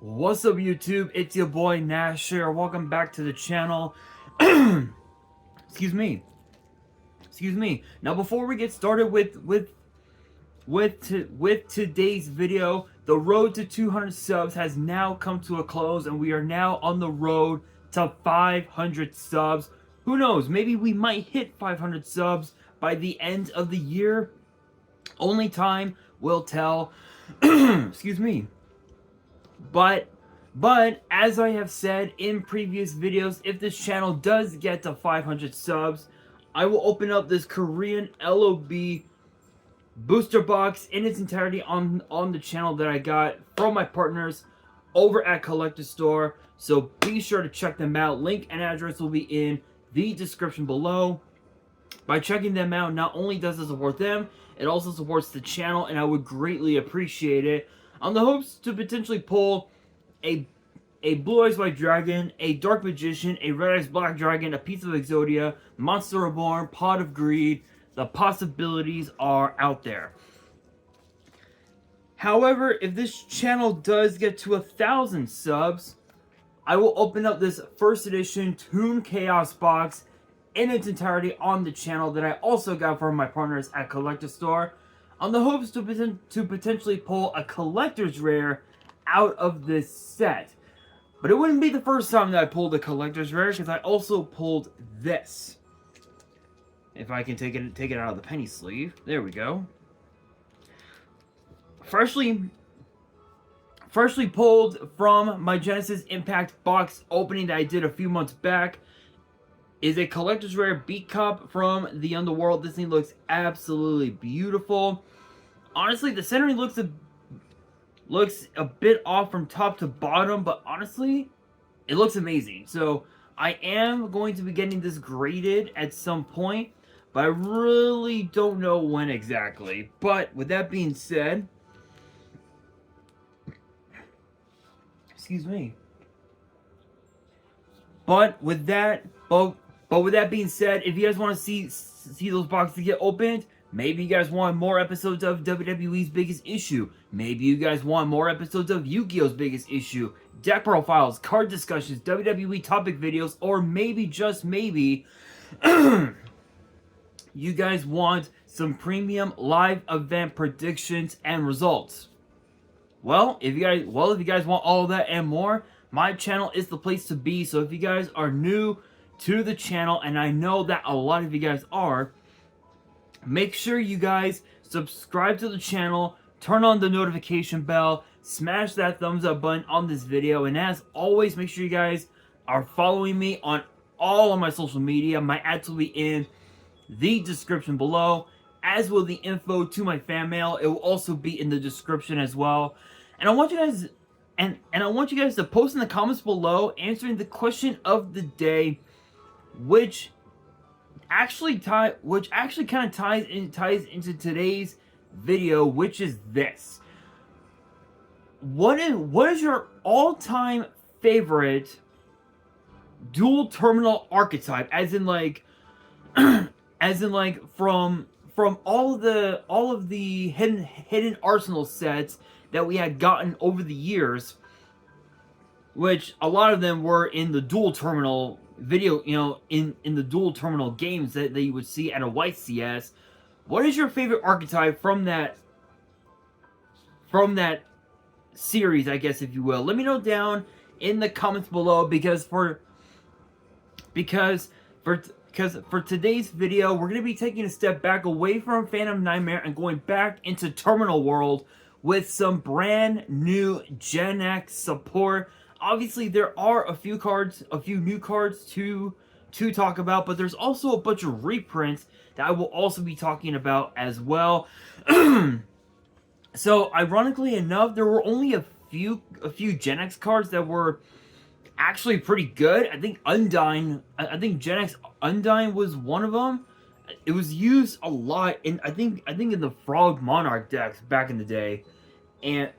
What's up, YouTube? It's your boy Nash here. Welcome back to the channel. Excuse me. Now, before we get started with today's video, the road to 200 subs has now come to a close, and we are now on the road to 500 subs. Who knows? Maybe we might hit 500 subs by the end of the year. Only time will tell. Excuse me. But as I have said in previous videos, if this channel does get to 500 subs, I will open up this Korean LOB booster box in its entirety on the channel that I got from my partners over at Collector Store. So be sure to check them out. Link and address will be in the description below. By checking them out, not only does it support them, it also supports the channel, and I would greatly appreciate it. On the hopes to potentially pull a Blue Eyes White Dragon, a Dark Magician, a Red Eyes Black Dragon, a Piece of Exodia, Monster Reborn, Pot of Greed. The possibilities are out there. However, if this channel does get to 1,000 subs, I will open up this first edition Toon Chaos box in its entirety on the channel that I also got from my partners at Collector Store, on the hopes to potentially pull a collector's rare out of this set. But it wouldn't be the first time that I pulled a collector's rare, because I also pulled this. If I can take it out of the penny sleeve. There we go. Freshly pulled from my Genesis Impact box opening that I did a few months back is a collector's rare Beat Cup from the Underworld. This thing looks absolutely beautiful. Honestly, the centering looks a bit off from top to bottom, but honestly, it looks amazing. So I am going to be getting this graded at some point, but I really don't know when exactly. But with that being said, excuse me. But with that being said, if you guys want to see those boxes get opened, maybe you guys want more episodes of WWE's Biggest Issue. Maybe you guys want more episodes of Yu-Gi-Oh's Biggest Issue, deck profiles, card discussions, WWE topic videos, or maybe, just maybe, you guys want some premium live event predictions and results. Well, if you guys want all of that and more, my channel is the place to be. So if you guys are new to the channel, and I know that a lot of you guys are, make sure you guys subscribe to the channel, turn on the notification bell, smash that thumbs up button on this video, and as always, make sure you guys are following me on all of my social media. My ads will be in the description below, as will the info to my fan mail. It will also be in the description as well. And I want you guys I want you guys to post in the comments below answering the question of the day, which actually kind of ties into today's video, which is this: what is your all-time favorite dual terminal archetype, as in like from all of the hidden arsenal sets that we had gotten over the years, which a lot of them were in the dual terminal video, in the dual terminal games that you would see at a YCS. What is your favorite archetype from that series, I guess, if you will? Let me know down in the comments below, because for today's video, we're going to be taking a step back away from Phantom Nightmare and going back into Terminal World with some brand new Genex support. Obviously, there are a few new cards to talk about, but there's also a bunch of reprints that I will also be talking about as well. So, ironically enough, there were only a few Genex cards that were actually pretty good. I think Genex Undyne was one of them. It was used a lot in I think in the Frog Monarch decks back in the day, and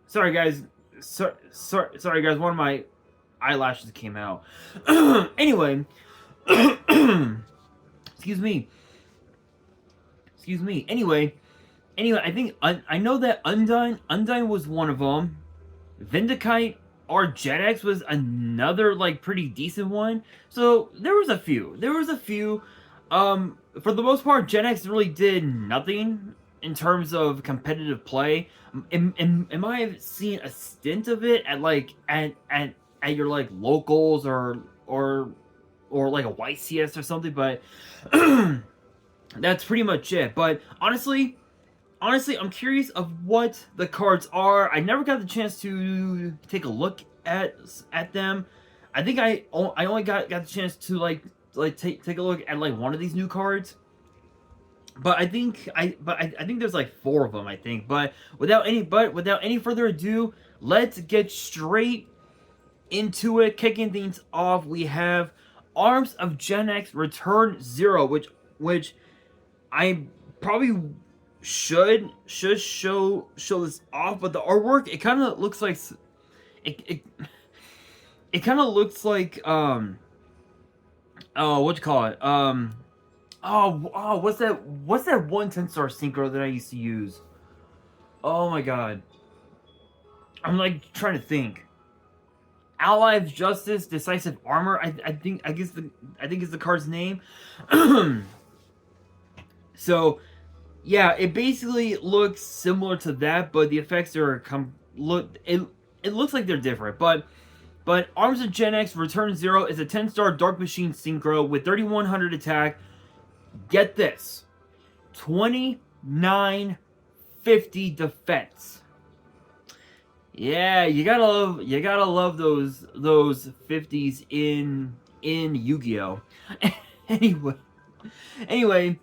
sorry guys, sorry guys, one of my eyelashes came out. Anyway, excuse me. Excuse me. Anyway, I think I know that Undyne was one of them. Vindicate or Genex was another like pretty decent one. So there was a few. For the most part, Genex really did nothing in terms of competitive play. Am I seen a stint of it at like at your like locals or like a YCS or something, but that's pretty much it. But honestly, I'm curious of what the cards are. I never got the chance to take a look at them. I think I only got the chance to take a look at like one of these new cards. But I think there's like 4 of them, I think. But without any further ado, let's get straight into it. Kicking things off, we have Arms of Genex Return 0, which I probably should show this off, but the artwork, it kind of looks like it kind of looks like oh, what you call it, what's that one 10-star synchro that I used to use? Oh my god, I'm like trying to think. Ally of Justice, Decisive Armor. I think it's the card's name. So yeah, it basically looks similar to that, but the effects are it looks like they're different. But Arms of Genex Return 0 is a 10-star Dark Machine synchro with 3100 attack. Get this, 2950 defense. Yeah, you gotta love those 50s in Yu-Gi-Oh. Anyway,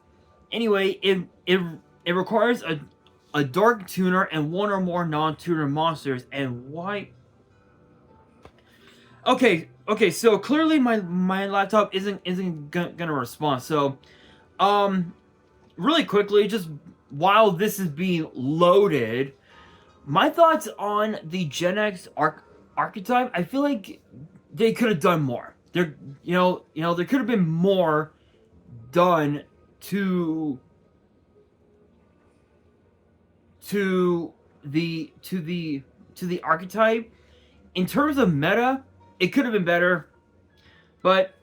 it requires a dark tuner and 1 or more non-tuner monsters. And why? Okay, so clearly my laptop isn't gonna respond. So, really quickly, just while this is being loaded, my thoughts on the Genex archetype. I feel like they could have done more. There could have been more done to the archetype. In terms of meta, it could have been better. But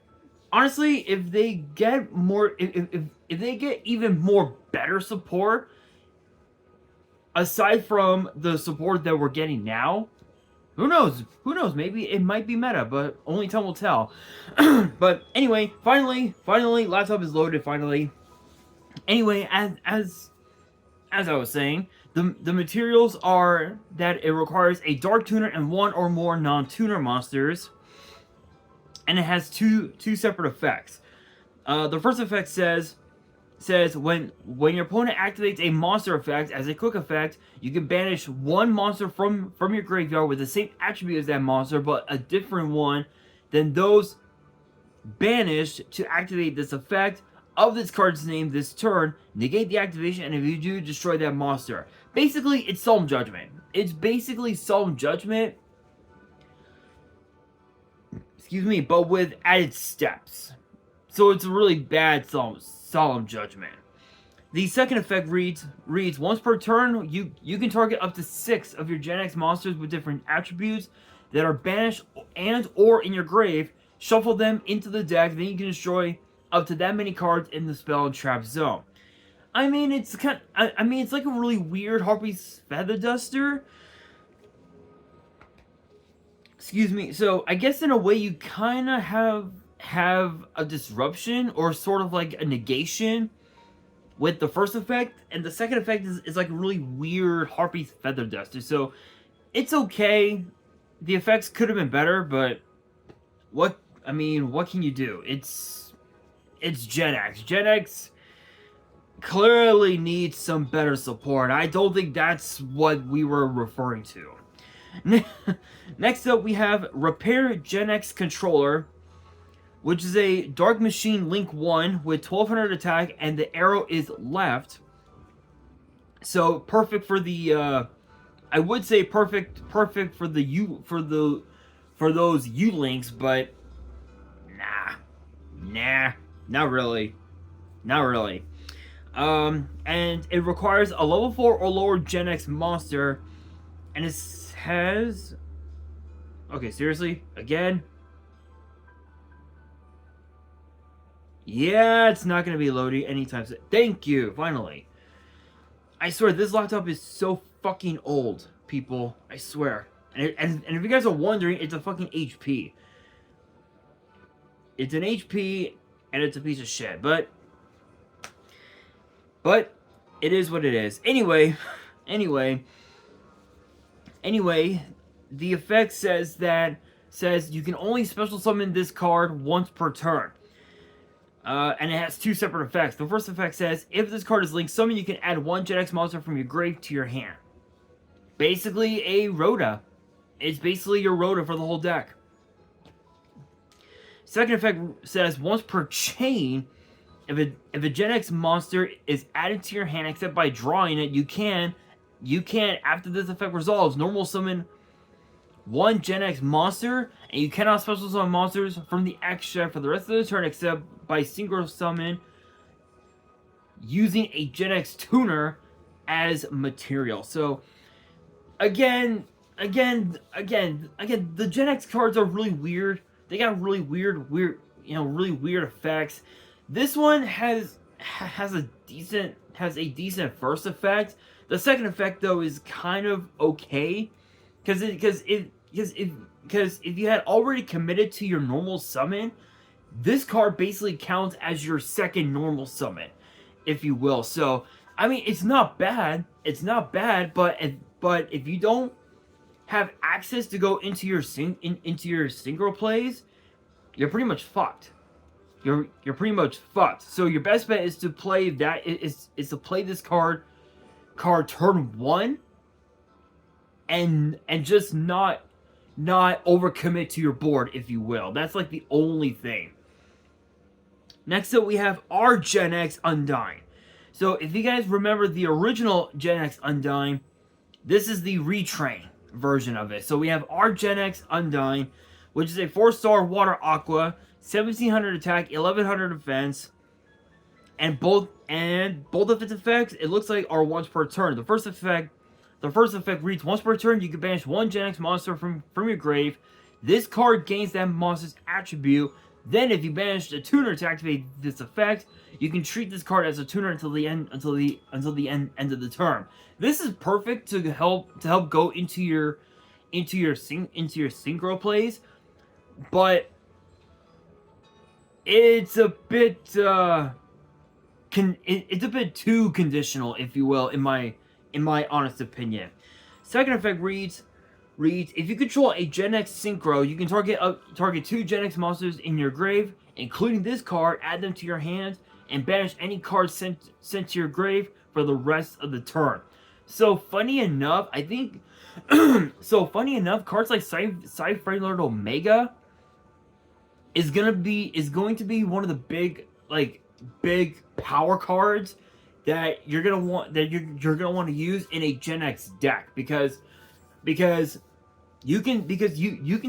honestly, if they get more, if they get even more better support, aside from the support that we're getting now, who knows? Maybe it might be meta, but only time will tell. But anyway, finally, laptop is loaded. Finally. Anyway, as I was saying, the materials are that it requires a dark tuner and 1 or more non-tuner monsters, and it has two separate effects. The first effect says when your opponent activates a monster effect as a quick effect, you can banish 1 monster from your graveyard with the same attribute as that monster, but a different one than those banished to activate this effect of this card's name this turn. Negate the activation, and if you do, destroy that monster. Basically, it's Solemn Judgment. It's basically Solemn Judgment. Excuse me, but with added steps. So it's a really bad Solemn Judgment. The second effect reads once per turn, you can target up to 6 of your Genex monsters with different attributes that are banished and or in your grave. Shuffle them into the deck, then you can destroy up to that many cards in the spell and trap zone. I mean, it's it's like a really weird Harpy's Feather Duster. Excuse me. So I guess in a way you kind of have a disruption or sort of like a negation with the first effect, and the second effect is like a really weird Harpy's Feather Duster. So it's okay. The effects could have been better, but what can you do? It's Genex. Genex clearly needs some better support. I don't think that's what we were referring to. Next up, we have Repair Genex Controller, which is a Dark Machine Link 1 with 1200 attack, and the arrow is left. So perfect for the I would say perfect for the for those U links, but nah, not really. And it requires a level 4 or lower Genex monster, and it has... Okay, seriously? Again? Yeah, it's not going to be loading anytime soon. Thank you, finally. I swear, this laptop is so fucking old, people. I swear. And if you guys are wondering, it's a fucking HP. It's an HP, and it's a piece of shit. But it is what it is. Anyway, the effect says you can only special summon this card once per turn. And it has two separate effects. The first effect says, if this card is linked summon, you can add one Genex monster from your grave to your hand. Basically a Rhoda. It's basically your Rhoda for the whole deck. Second effect says, once per chain, if a Genex monster is added to your hand except by drawing it, you can, after this effect resolves, normal summon one Genex monster, and you cannot special summon monsters from the extra for the rest of the turn except by synchro summon using a Genex tuner as material. So again, the Genex cards are really weird. They got really weird, really weird effects. This one has a decent first effect. The second effect though is kind of okay, because if you had already committed to your normal summon, this card basically counts as your second normal summon, if you will. So I mean, it's not bad. But if you don't have access to go into your synchro plays, you're pretty much fucked. You're pretty much fucked. So your best bet is to play that is to play this card turn 1 and just not overcommit to your board, if you will. That's like the only thing. Next up, we have our Genex Undying. So if you guys remember the original Genex Undying, this is the retrain version of it. So we have our Genex Undying, which is a 4-star Water Aqua, 1700 attack, 1100 defense, and both of its effects, it looks like, are once per turn. The first effect reads, once per turn, you can banish one Genex monster from your grave. This card gains that monster's attribute. Then, if you banish a tuner to activate this effect, you can treat this card as a tuner until the end of the turn. This is perfect to help go into your synchro plays, but it's a bit it's a bit too conditional, if you will, in my honest opinion. Second effect reads, if you control a Genex synchro, you can target 2 Genex monsters in your grave, including this card, add them to your hand, and banish any cards sent to your grave for the rest of the turn. So funny enough, I think cards like Cypher Lord Omega is going to be one of the big power cards that you're gonna want to use in a Genex deck, because you can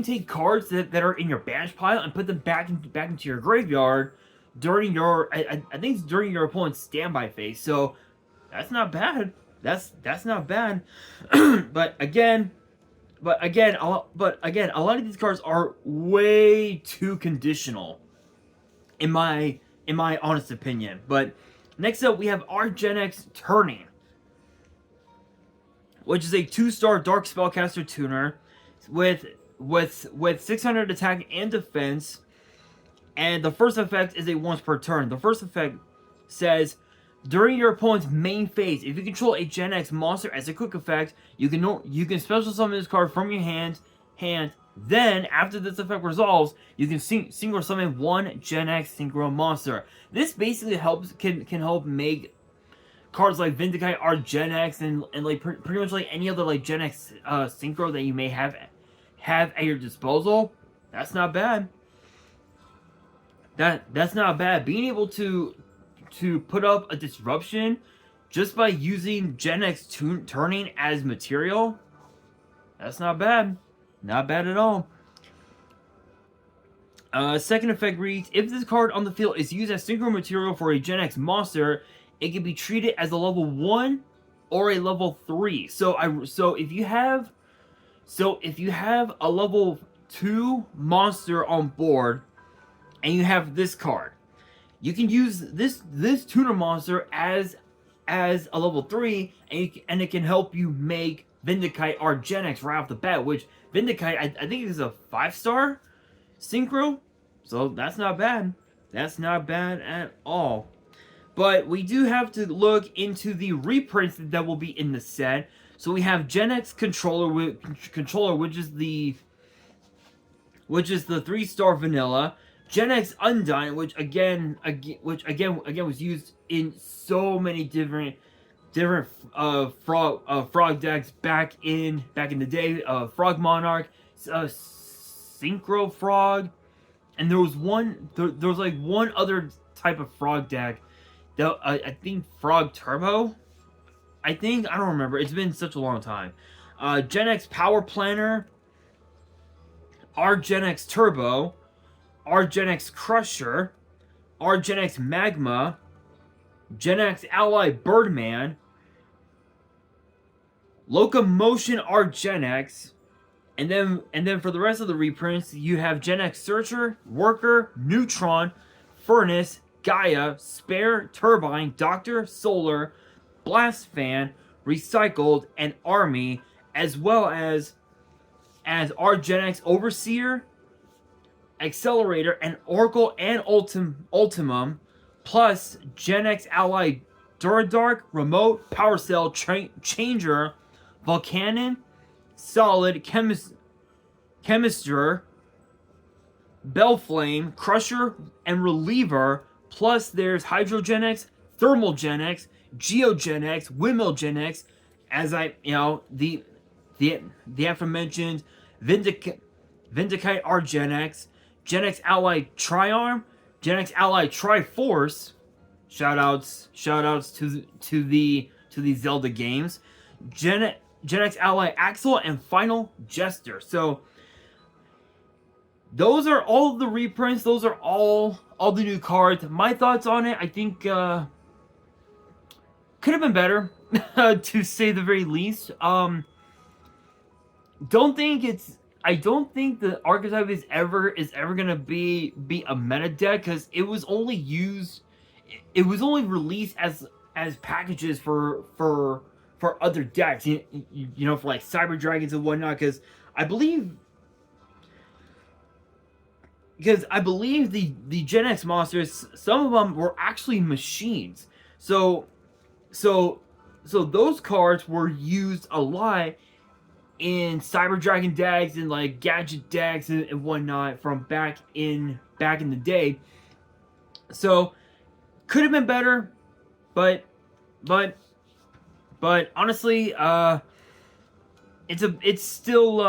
take cards that are in your banish pile and put them back into your graveyard during your I think it's during your opponent's standby phase. So that's not bad. That's not bad. but again, a lot of these cards are way too conditional, in my honest opinion. But next up, we have our Genex Turning, which is a 2-star Dark Spellcaster tuner with 600 attack and defense. And the first effect is a once per turn. The first effect says, during your opponent's main phase, if you control a Genex monster as a quick effect, you can special summon this card from your hand. Then, after this effect resolves, you can synchro summon one Genex synchro monster. This basically can help make cards like Vindicate our Genex and like pretty much like any other like Genex synchro that you may have at your disposal. That's not bad. That's not bad. Being able to put up a disruption just by using Genex turning as material, that's not bad. Not bad at all. Second effect reads, if this card on the field is used as synchro material for a Genex monster, it can be treated as a level 1 or a level 3. So if you have a level 2 monster on board and you have this card, you can use this tuner monster as a level 3, and it can help you make Vindicate or Genex right off the bat, which Vindicate I think is a 5-star synchro, so that's not bad. That's not bad at all. But we do have to look into the reprints that will be in the set. So we have Genex controller, which is the 3-star vanilla. Genex Undyne, which again was used in so many different frog decks back in the day. Frog Monarch, Synchro Frog, and there was like one other type of frog deck that I think Frog Turbo. I don't remember. It's been such a long time. Genex Power Planner, Genex Turbo, Genex Crusher, Genex Magma, Genex Ally Birdman, Locomotion Genex, and then for the rest of the reprints, you have Genex Searcher, Worker, Neutron, Furnace, Gaia, Spare, Turbine, Doctor, Solar, Blast Fan, Recycled, and Army, as well as Genex Overseer, Accelerator, and Oracle and Ultimum, plus Genex Ally Duradark, Remote, Power Cell, Changer, Volcanon, Solid, Chemister, Bellflame, Crusher, and Reliever, plus there's Hydrogenex, Thermal Genex, Geogenex, Windmill Genex, as the aforementioned Vindicate Genex, Genex Ally Triarm, Genex Ally Triforce, shoutouts to the Zelda games, Genex Ally Axel, and Final Jester. So those are all the reprints. Those are all the new cards. My thoughts on it, I think could have been better, to say the very least. I don't think the archetype is ever gonna be a meta deck, because it was only released as packages for other decks, you know, for like Cyber Dragons and whatnot. Because I believe the Genex monsters, some of them were actually machines. So those cards were used a lot in Cyber Dragon decks and like gadget decks and whatnot from back in the day. So could have been better, but honestly, it's still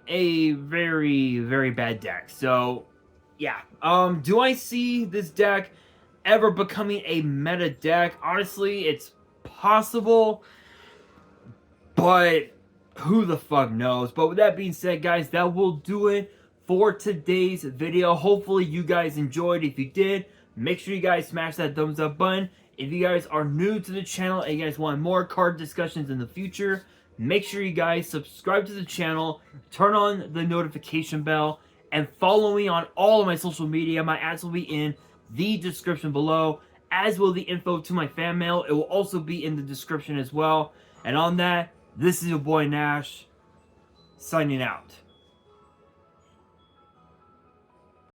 a very, very bad deck. So yeah, do I see this deck ever becoming a meta deck? Honestly, it's possible, but who the fuck knows? But with that being said, guys, that will do it for today's video. Hopefully you guys enjoyed. If you did, make sure you guys smash that thumbs up button. If you guys are new to the channel and you guys want more card discussions in the future, make sure you guys subscribe to the channel, turn on the notification bell, and follow me on all of my social media. My ads will be in the description below, as will the info to my fan mail. It will also be in the description as well. And on that, this is your boy Nash, signing out.